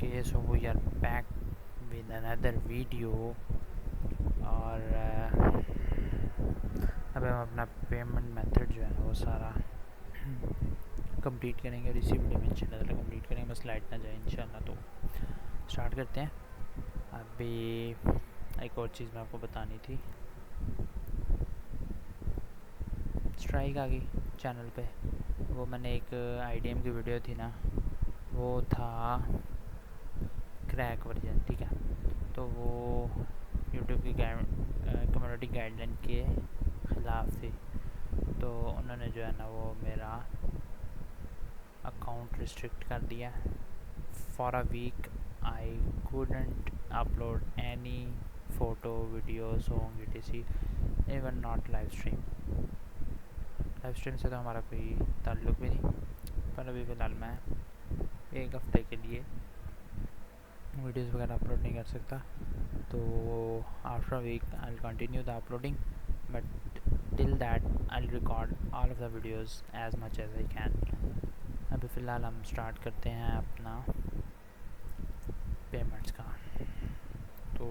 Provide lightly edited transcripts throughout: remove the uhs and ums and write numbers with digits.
Okay, so we are back with another video और अब हम अपना पेमेंट मेथड जो है ना वो सारा कंप्लीट करेंगे और इसी वीडियो में इंशाल्लाह कंप्लीट करेंगे। बस लाइट ना जाए इंशाल्लाह। तो स्टार्ट करते हैं। अभी एक और चीज़ मैं आपको बतानी थी। स्ट्राइक आ गई चैनल पे। वो मैंने एक IDM की वीडियो थी ना, वो था क्रैक वर्जन, ठीक है। तो वो यूट्यूब की कम्युनिटी गाइडलाइन के ख़िलाफ़ थी। तो उन्होंने जो है ना वो मेरा अकाउंट रिस्ट्रिक्ट कर दिया। For a week I couldn't upload any photo, video, song etc, even not live stream से तो हमारा कोई ताल्लुक़ भी नहीं। पर अभी फ़िलहाल मैं एक हफ़्ते के लिए वीडियोस वगैरह अपलोड नहीं कर सकता। तो after week I will continue the uploading, but till that I will record all of the videos as much as I can. अभी फ़िलहाल हम स्टार्ट करते हैं अपना पेमेंट्स का। तो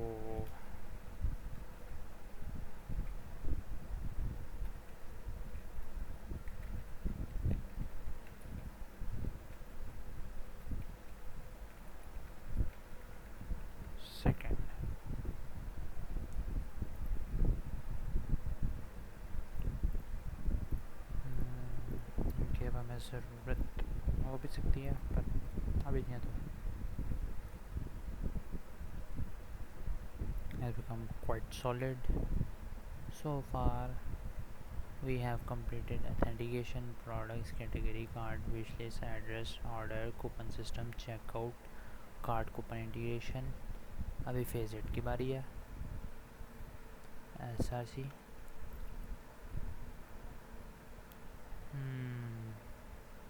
सेकेंड इनकी अब हमें ज़रूरत हो भी सकती है, पर अभी नहीं है। तो has become quite solid so far. We have completed authentication, products, category, card, wishlist, address, order, coupon system, checkout, card coupon integration. अभी फेज 8 की बारी है। SRC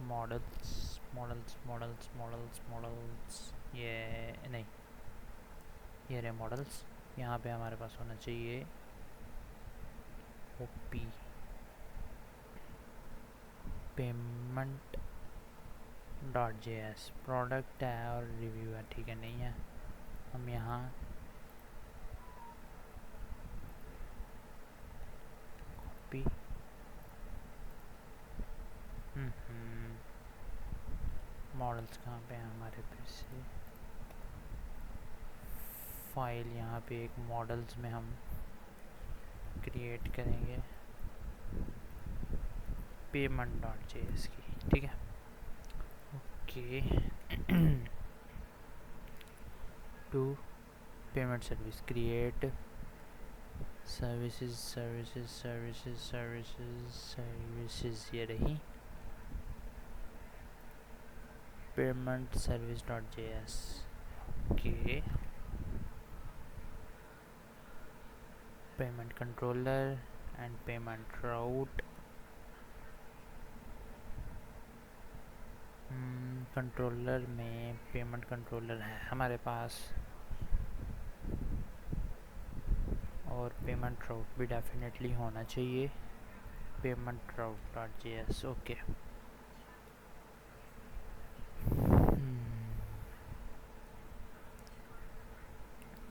मॉडल्स ये नहीं, ये रहे मॉडल्स। यहाँ पे हमारे पास होना चाहिए OP पेमेंट .js। प्रोडक्ट है और रिव्यू है, ठीक है, नहीं है। हम यहाँ कॉपी मॉडल्स कहाँ पे हैं हमारे पे से फाइल, यहाँ पे एक मॉडल्स में हम क्रिएट करेंगे payment.js की, ठीक है। Okay to payment service create services ये रही payment service .js। Okay payment controller and payment route. Controller में पेमेंट कंट्रोलर है हमारे पास, और पेमेंट राउट भी डेफिनेटली होना चाहिए पेमेंट राउट .js। ओके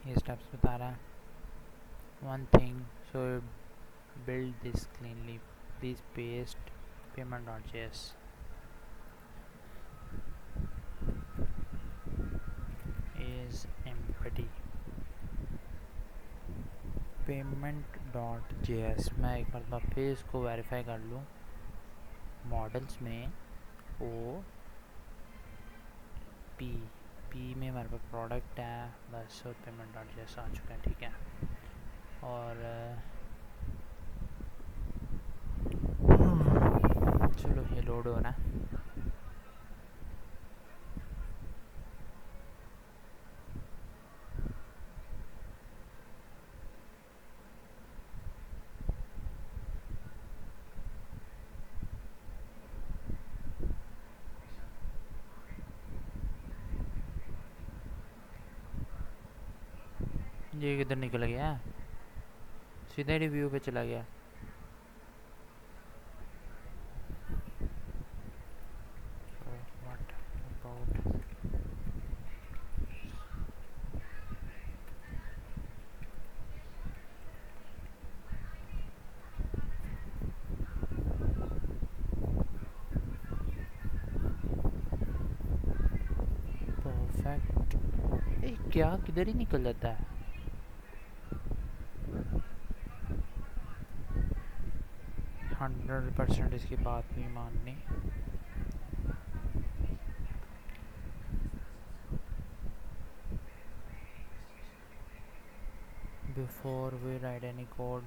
ये स्टेप्स बता रहा है। One thing, so build this cleanly, please paste payment.js is empty। payment.js मैं एक बार फिर इसको वेरीफाई कर लूँ। मॉडल्स में OP में हमारे पास प्रोडक्ट है बस, और payment.js आ चुका है, ठीक है। और चलो ये लोड हो रहा है। ये किधर निकल गया, सीधा रिव्यू पे चला गया। इफेक्ट क्या किधर ही निकल जाता है। हंड्रेड परसेंट इसकी बात नहीं माननी। Before we write any code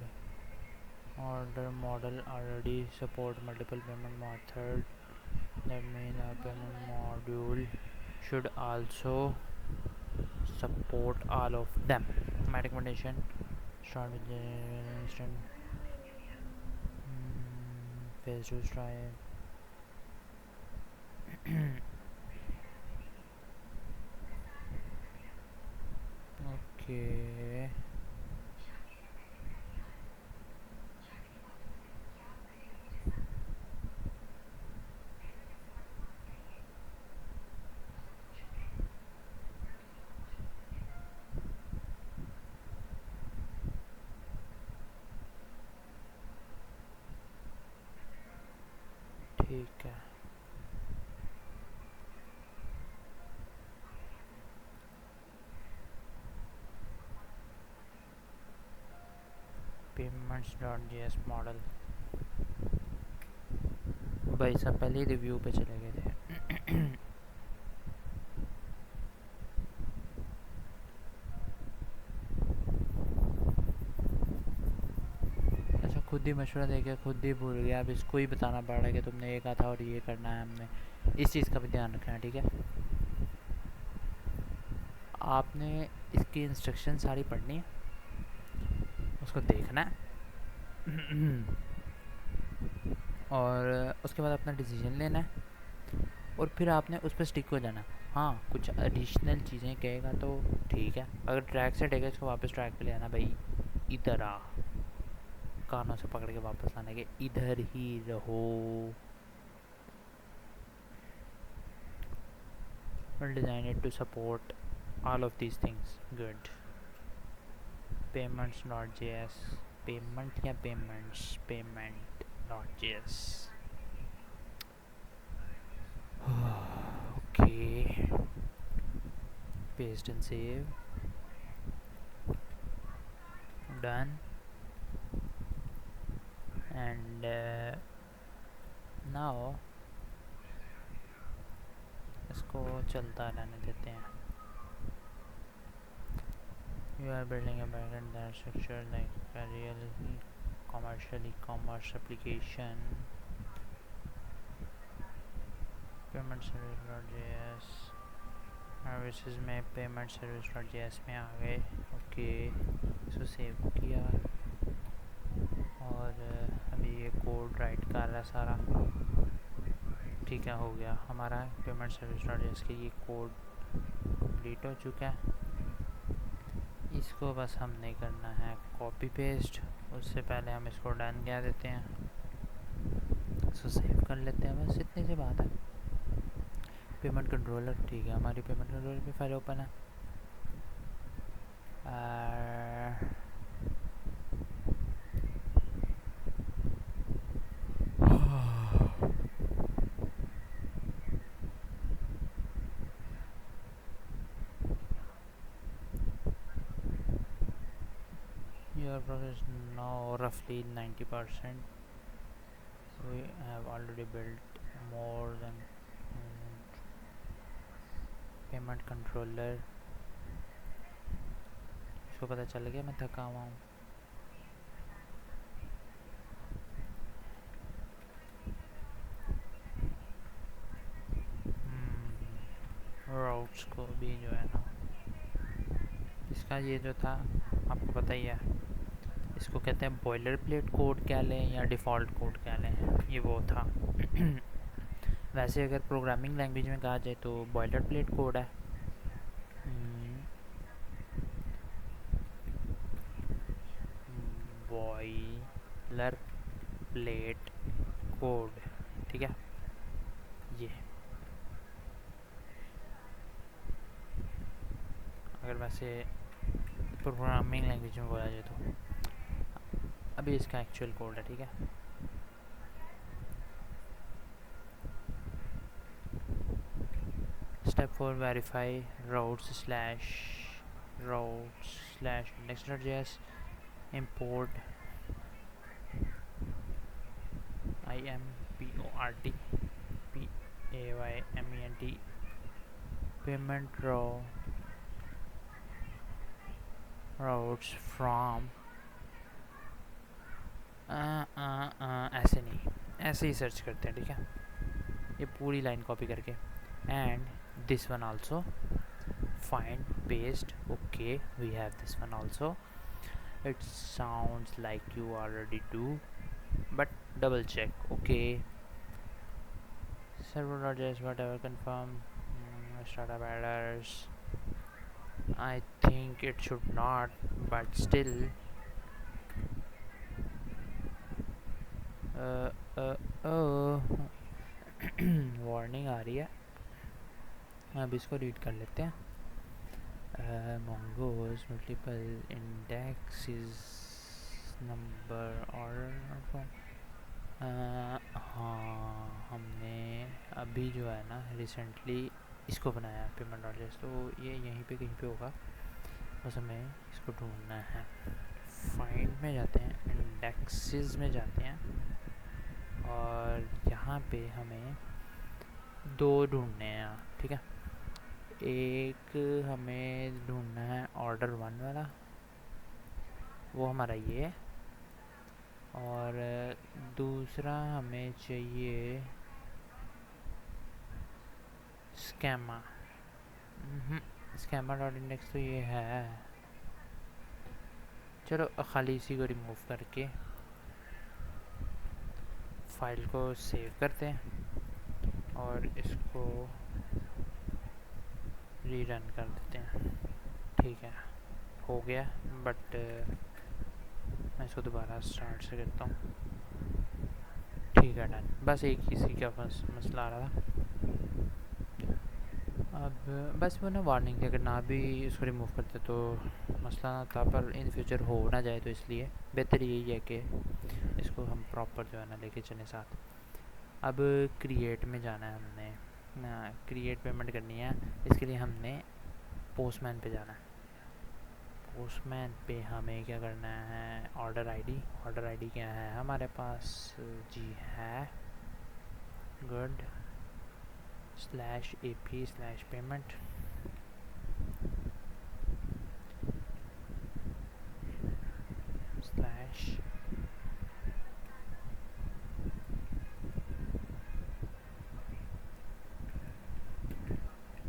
order model already support multiple payment method. That means our payment module should also support all of them. My recommendation: start with the instant phase to try. Okay. ठीक है। payments.js model भाई साहब पहले ही review पे चले गए थे। अच्छा खुद ही मशवरा देके खुद ही भूल गया। अब इसको ही बताना पड़ रहा है कि तुमने ये कहा था और ये करना है। हमने इस चीज़ का भी ध्यान रखना है, ठीक है। आपने इसकी इंस्ट्रक्शन सारी पढ़नी है, उसको देखना है और उसके बाद अपना डिसीजन लेना है और फिर आपने उस पर स्टिक हो जाना। हाँ कुछ एडिशनल चीज़ें कहेगा तो ठीक है, अगर ट्रैक से टेगा इसको वापस ट्रैक पे ले आना भाई। इधर आ, कानों से पकड़ के वापस लाने के, इधर ही रहो। Well designed to support all of these things. Good. Payments.js. Payment या payments? Payment.js. Okay. Paste and save. Done. And now इसको चलता रहने देते हैं। You are building a backend that structured like a real commercial e-commerce application. Payment service.js services में payment सर्विस.js में आ गए। Okay इसको सेव किया और अभी ये कोड राइट कर रहा है सारा। ठीक है, हो गया हमारा पेमेंट सर्विस.js के ये कोड कंप्लीट हो चुका है। इसको बस हमने करना है कॉपी पेस्ट। उससे पहले हम इसको डन कह देते हैं, इसको सेव कर लेते हैं। बस इतनी सी बात है। पेमेंट कंट्रोलर, ठीक है हमारी पेमेंट कंट्रोलर की फाइल ओपन है। Your progress now roughly 90%. We have already built more than payment controller. इसको पता चल गया मैं थका हुआ हूँ। राउट्स को भी जो है ना, इसका ये जो था आपको पता ही है, इसको कहते हैं बॉयलर प्लेट कोड कह लें या डिफ़ॉल्ट कोड कह लें, ये वो था। वैसे अगर प्रोग्रामिंग लैंग्वेज में कहा जाए तो बॉयलर प्लेट कोड है। बॉयलर प्लेट कोड, ठीक है। ये अगर वैसे प्रोग्रामिंग लैंग्वेज में बोला जाए तो अभी इसका एक्चुअल कोड है, ठीक है। Step step 4 verify routes/index.js import import payment payment routes from ऐसे नहीं, ऐसे ही सर्च करते हैं, ठीक है, ये पूरी लाइन कॉपी करके and this one also find paste. Okay, we have this one also. It sounds like you already do, but double check. Okay, server.js whatever confirm startup errors. I think it should not, but still warning आ रही है, अब इसको read कर लेते हैं. Mongo's multiple indexes number order. हाँ, हमने अभी जो है ना रिसेंटली इसको बनाया payment.js, तो ये यहीं पे कहीं पे होगा, बस हमें इसको ढूंढना है. फाइंड में जाते हैं, इंडेक्सेस में जाते हैं और यहाँ पे हमें दो ढूंढने हैं, ठीक है. एक हमें ढूंढना है ऑर्डर 1 वाला, वो हमारा ये है, और दूसरा हमें चाहिए स्कैमा. स्कैमा.index तो ये है. चलो खाली इसी को रिमूव करके फाइल को सेव करते हैं और इसको रीरन कर देते हैं. ठीक है, हो गया, बट मैं इसको दोबारा स्टार्ट से करता हूँ. ठीक है, डन. बस एक इसी का मसला आ रहा था. अब बस वो ना वार्निंग थी, अगर ना भी इसको रिमूव करते तो मसला ना था, पर इन फ्यूचर हो ना जाए तो इसलिए बेहतर यही है कि इसको हम प्रॉपर जो है ना लेके चलें साथ. अब क्रिएट में जाना है हमने ना, क्रिएट पेमेंट करनी है. इसके लिए हमने पोस्टमैन पे जाना है. पोस्टमैन पे हमें क्या करना है, ऑर्डर आईडी. ऑर्डर आईडी क्या है हमारे पास जी, है good /AP/payment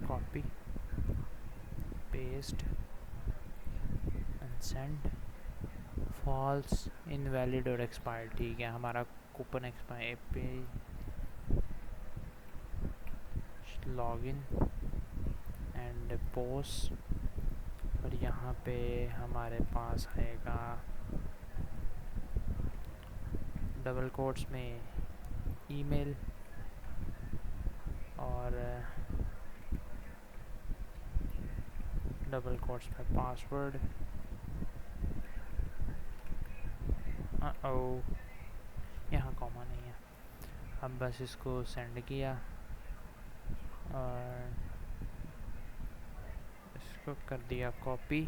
copy paste and send. false, invalid और expired. ठीक है, हमारा कूपन एक्सपायर पे लॉगिन एंड पोस्ट, और यहाँ पे हमारे पास आएगा डबल कोट्स में ईमेल और डबल कोट्स में पासवर्ड. यहाँ कॉमा नहीं है. अब बस इसको सेंड किया और इसको कर दिया कॉपी.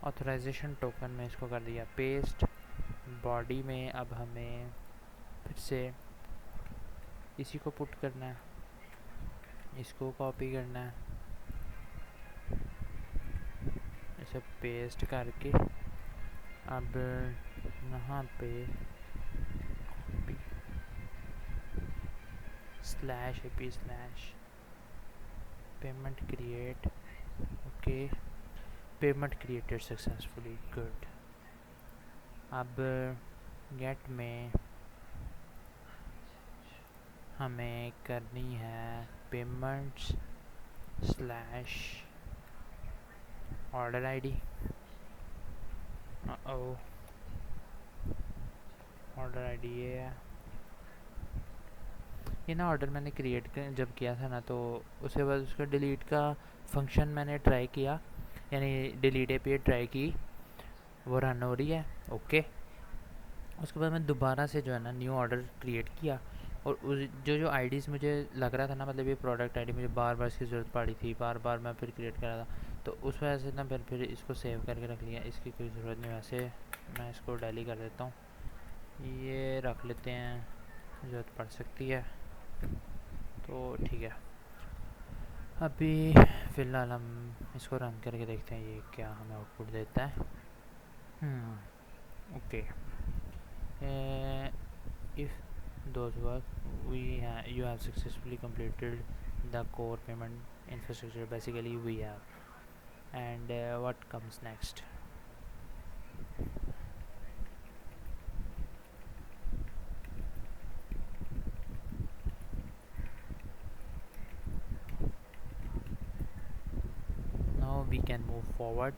ऑथराइजेशन टोकन में इसको कर दिया पेस्ट. बॉडी में अब हमें फिर से इसी को पुट करना है, इसको कॉपी करना है, इसे पेस्ट करके अब यहाँ पे copy /AP/payment create. Okay, payment created successfully, good. अब गेट में हमें करनी है payments/order ID. ऑर्डर आईडी ये है. ये ना ऑर्डर मैंने क्रिएट जब किया था ना, तो उसके बाद उसका डिलीट का फंक्शन मैंने ट्राई किया, यानी डिलीट API ट्राई की, वो रन हो रही है. ओके, उसके बाद मैं दोबारा से जो है ना न्यू ऑर्डर क्रिएट किया और जो जो आईडीज़ मुझे लग रहा था ना, मतलब ये प्रोडक्ट आईडी मुझे बार बार इसकी ज़रूरत पड़ी थी, बार बार मैं फिर क्रिएट कर रहा था, तो उस वजह से ना फिर इसको सेव करके रख लिया। इसकी कोई ज़रूरत नहीं, वैसे मैं इसको डेली कर देता हूँ, ये रख लेते हैं, ज़रूरत पड़ सकती है तो ठीक है। अभी फ़िलहाल हम इसको रन करके देखते हैं ये क्या हमें आउटपुट देता है। Okay, if those work, you have successfully completed the core payment infrastructure, basically we have. And what comes next? Now we can move forward.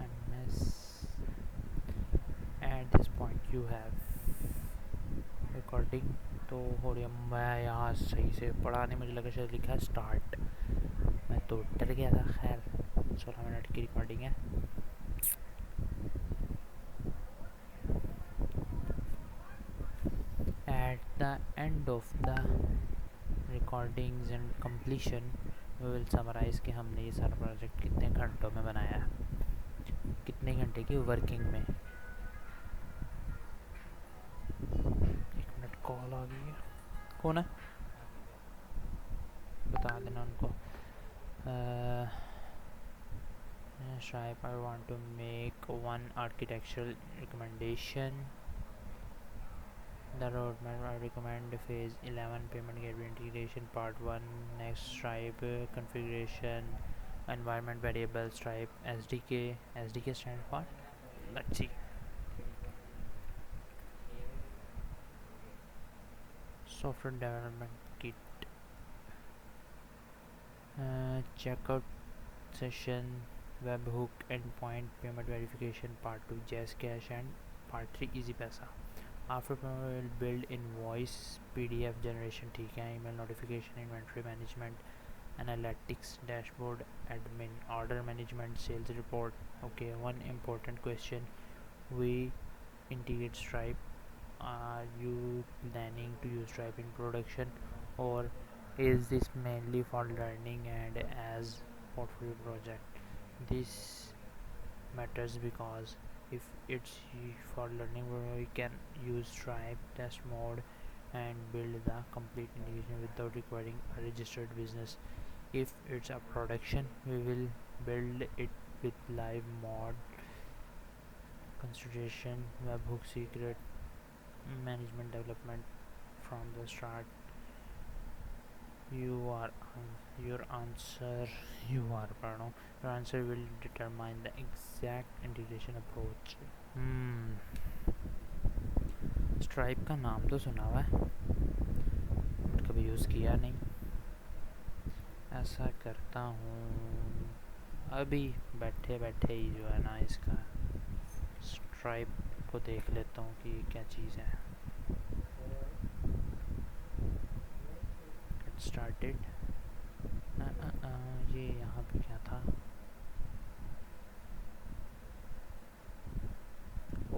MS, at this point you have recording, तो हो रही है। मैं यहाँ सही से पढ़ा नहीं, मुझे लगा शायद लिखा है स्टार्ट, मैं तो डर गया था। खैर 16 मिनट की रिकॉर्डिंग है। At the end of the recordings and completion, we will summarize कि हमने ये सारा प्रोजेक्ट कितने घंटों में बनाया है, कितने घंटे की वर्किंग में। एक मिनट, कॉल आ गई है, कौन है बता देना उनको। Stripe, I want to make one architectural recommendation. The roadmap I recommend phase 11 payment gateway integration part 1. Next, Stripe configuration, environment variable, Stripe SDK. SDK stands for, let's see, software development kit. Checkout session, webhook, endpoint, payment verification part 2, JazzCash, and part 3, EasyPaisa. After payment we will build invoice, PDF generation, ठीक है, email notification, inventory management, analytics, dashboard, admin, order management, sales report. Okay, one important question, we integrate Stripe. Are you planning to use Stripe in production, or is this mainly for learning and as portfolio project? This matters because if it's for learning, we can use Stripe test mode and build the complete integration without requiring a registered business. If it's a production, we will build it with live mod, consideration, webhook, secret management, development from the start. Your answer your answer will determine the exact integration approach. Stripe का नाम तो सुना हुआ है, but कभी use किया नहीं। ऐसा करता हूँ, अभी बैठे बैठे ही जो है ना, इसका स्ट्राइप को देख लेता हूँ कि ये क्या चीज़ है। Get started. ये यहाँ पे क्या था?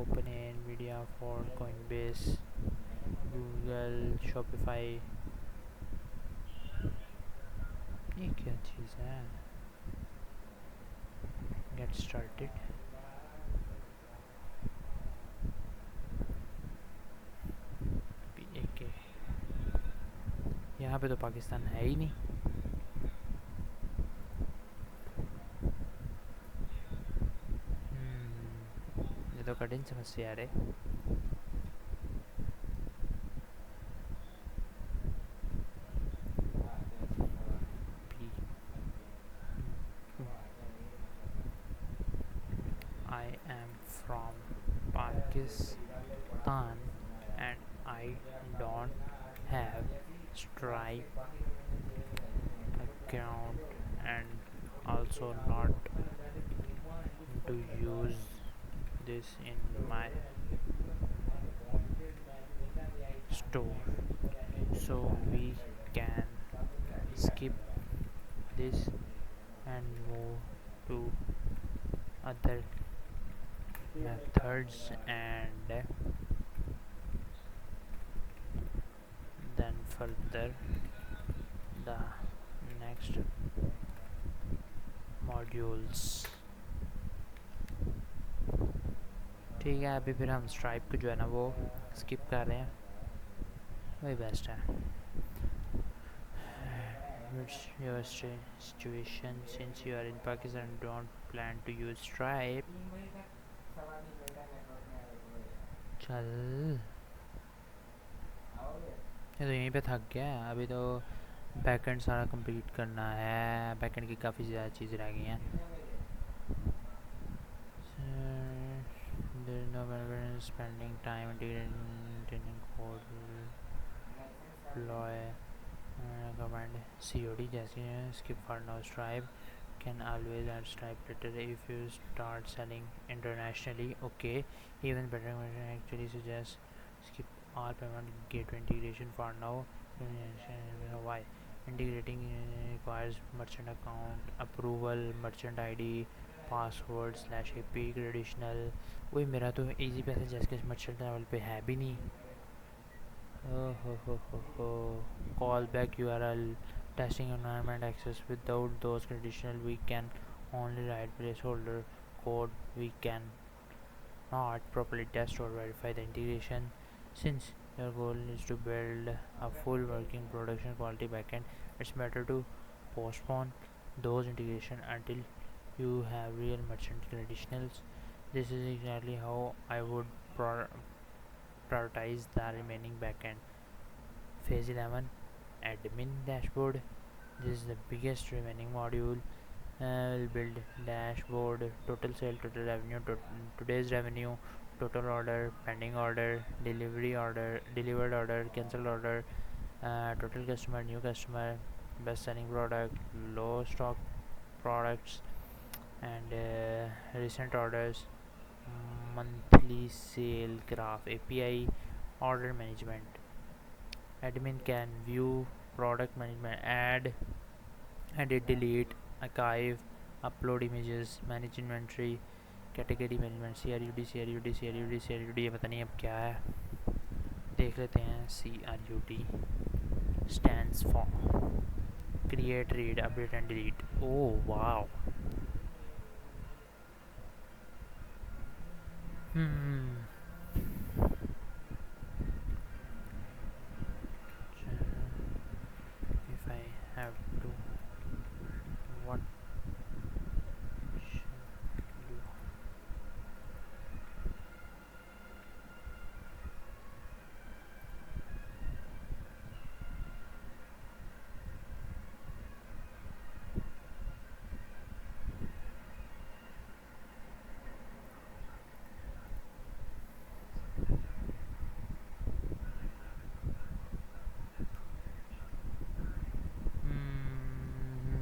Open NVIDIA, Ford, Coinbase, Google, Shopify. ये क्या चीज़ है? Get started. PAK. यहाँ पे तो पाकिस्तान है ही नहीं। ये तो कठिन समस्या है। I am from Pakistan and I don't have Stripe account and also not to use this in my store, so we can skip this and move to other methods, and then further the next modules. ठीक है, अभी फिर हम stripe को जो है ना वो स्किप कर रहे हैं, वही बेस्ट है. What's your situation since you are in Pakistan and don't plan to use Stripe? चल ये तो यहीं पे थक गया है. अभी तो बैकएंड सारा कंप्लीट करना है. बैकएंड की काफ़ी ज़्यादा चीज़ें रह गई हैं. There is no benefit in spending time integrating code deploy command COD जैसे skip for now. Stripe can always add Stripe later if you start selling internationally. Okay, even better actually suggests skip all payment gateway integration for now. Why? Integrating requires merchant account approval, merchant ID, password slash AP traditional. वही मेरा तो easy पैसे जैसे merchant level पे है भी नहीं. हो call back URL testing environment access without those conditional we can only write placeholder code. We can not properly test or verify the integration. Since your goal is to build a full working production quality backend, it's better to postpone those integration until you have real merchant conditionals. This is exactly how I would prioritize the remaining backend. Phase 11 admin dashboard. This is the biggest remaining module. We'll build dashboard, total sale, total revenue, today's revenue, total order, pending order, delivered order, cancelled order, total customer, new customer, best selling product, low stock products, and recent orders, monthly sale graph, API, order management. Admin can view product management, add, edit, delete, archive, upload images, manage inventory, category management, CRUD ये पता नहीं अब क्या है, देख लेते हैं. CRUD stands for create, read, update and delete. Oh wow. If I have to, what should do?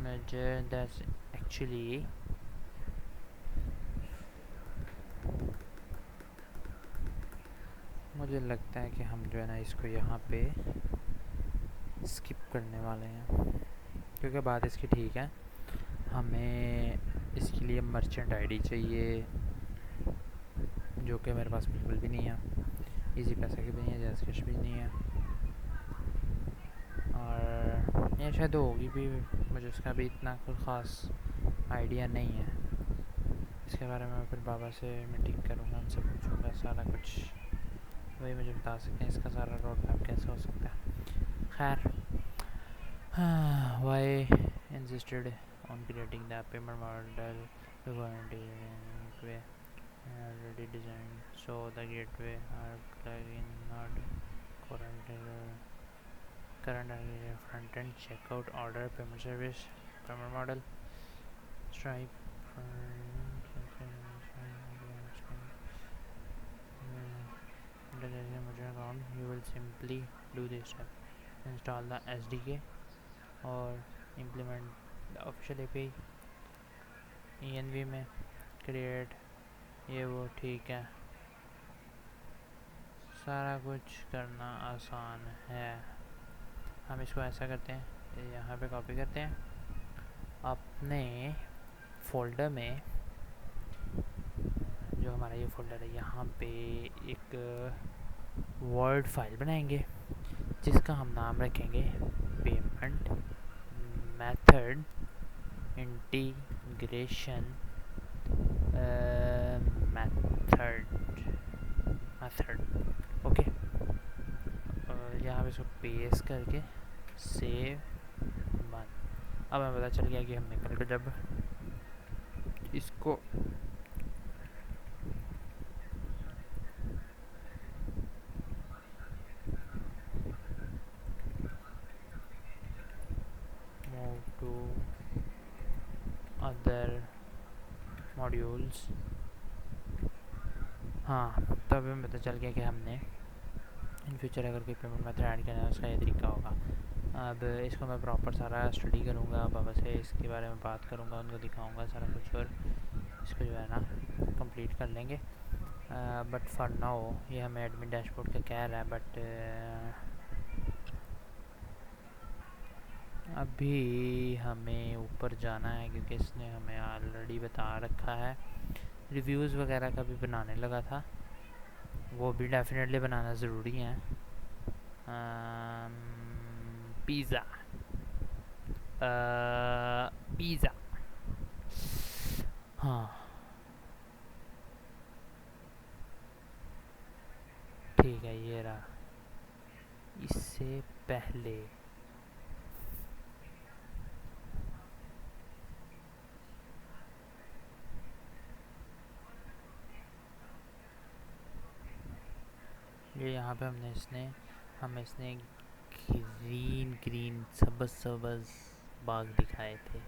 Measure that's actually मुझे लगता है कि हम जो है ना इसको यहाँ पे स्किप करने वाले हैं, क्योंकि बात इसकी ठीक है. हमें इसके लिए मर्चेंट आईडी चाहिए, जो कि मेरे पास बिल्कुल भी नहीं है. इजी पैसा की भी नहीं है, जैस कैश भी नहीं है, और ये शायद होगी भी, मुझे उसका भी इतना कोई ख़ास आइडिया नहीं है. इसके बारे में फिर बाबा से मीटिंग करूँगा, उनसे पूछूँगा सारा कुछ, वही मुझे बता सकते हैं इसका सारा रोड मैप कैसे हो सकता है. खैर, why insisted on creating the payment model gateway already designed, so the gateway are plugin not current front end checkout order payment service payment model Stripe account. You will simply do this step: install the SDK or implement the official API ENV में, create ये वो. ठीक है, सारा कुछ करना आसान है. हम इसको ऐसा करते हैं, यहाँ पे कॉपी करते हैं, अपने फोल्डर में जो जो हमारा ये फोल्डर है यहाँ पे एक वर्ड फाइल बनाएंगे जिसका हम नाम रखेंगे payment method integration method okay. यहाँ पे इसको पेस्ट करके सेव बन। अब हमें पता चल गया कि हमने कल को जब इसको मूव टू अदर मॉड्यूल्स, हाँ तब हमें पता चल गया कि हमने इन फ्यूचर अगर कोई पेमेंट मेथड ऐड करना है उसका ये तरीका होगा। अब इसको मैं प्रॉपर सारा स्टडी करूँगा, बाबा से इसके बारे में बात करूँगा, उनको दिखाऊँगा सारा कुछ और इसको जो है ना कंप्लीट कर लेंगे। बट फॉर नाउ ये हमें एडमिन डैशबोर्ड का कह रहा है, बट अभी हमें ऊपर जाना है क्योंकि इसने हमें ऑलरेडी बता रखा है। रिव्यूज़ वगैरह का भी बनाने लगा था, वो भी डेफिनेटली बनाना ज़रूरी है। पिज़्ज़ा पिज़्ज़ा हाँ ठीक है, ये रहा। इससे पहले ये यहाँ पे हमें इसने ग्रीन सबज बाग दिखाए थे,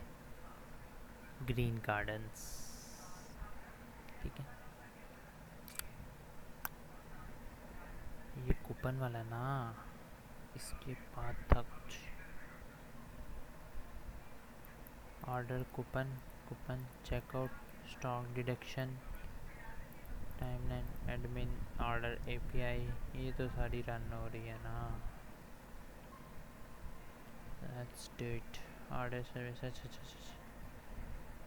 ग्रीन गार्डन्स, ठीक है। ये कूपन वाला ना, इसके बाद था कुछ order coupon checkout stock deduction timeline admin order API, ये तो सारी रन हो रही है ना। Let's do it. Order service, अच्छा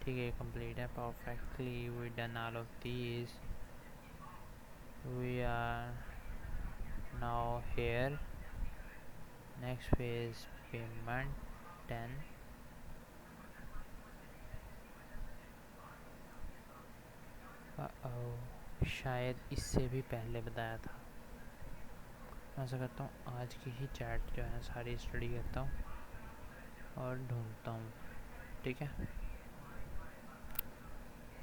ठीक है, कंप्लीट है perfectly. We done all of these. We are now here. Next phase payment 10। शायद इससे भी पहले बताया था। मैं ऐसा करता हूँ आज की ही चैट जो है सारी स्टडी करता हूँ और ढूंढता हूँ, ठीक है।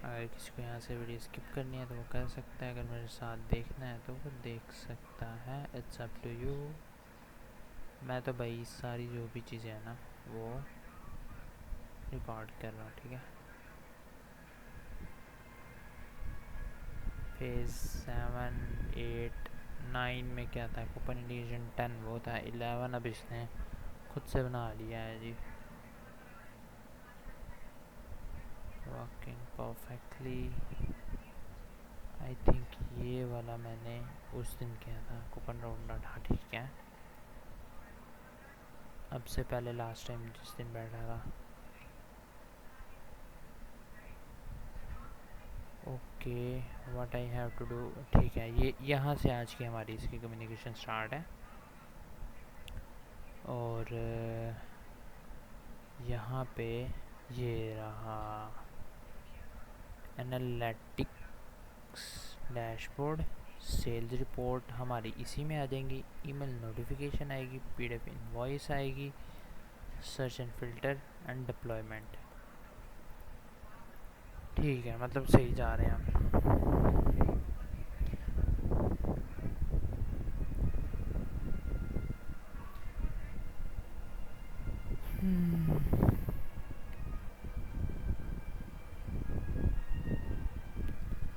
अगर किसी को यहाँ से वीडियो स्किप करनी है तो वो कर सकता है, अगर मेरे साथ देखना है तो वो देख सकता है। It's up to you. मैं तो भाई सारी जो भी चीज़ें हैं ना वो रिकॉर्ड कर रहा हूँ, ठीक है। फेज 7, 8, 9 में क्या था? कूपन इंडिकेशन 10 वो था। 11 अब इसने खुद से बना लिया है जी। Working perfectly. आई थिंक ये वाला मैंने उस दिन किया था, कूपन राउंड। हाँ ठीक है, अब से पहले लास्ट टाइम जिस दिन बैठा था। Okay what I have to do, ठीक है। ये यहाँ से आज की हमारी इसकी कम्युनिकेशन स्टार्ट है। और यहाँ पे ये रहा एनालिटिक्स डैशबोर्ड। सेल्स रिपोर्ट हमारी इसी में आ जाएंगी। ईमेल नोटिफिकेशन आएगी, पीडीएफ इनवॉइस आएगी, search and filter and deployment. ठीक है, मतलब सही जा रहे हैं हम।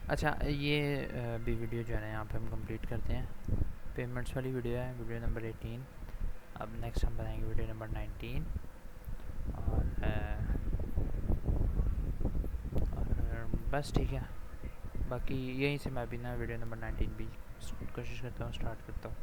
अच्छा, ये भी वीडियो जो है ना यहाँ पे हम कंप्लीट करते हैं। पेमेंट्स वाली वीडियो है, वीडियो नंबर 18। अब नेक्स्ट हम बनाएंगे वीडियो नंबर 19 और बस ठीक है। बाकी यहीं से मैं भी ना वीडियो नंबर 19 भी कोशिश करता हूँ स्टार्ट करता हूँ।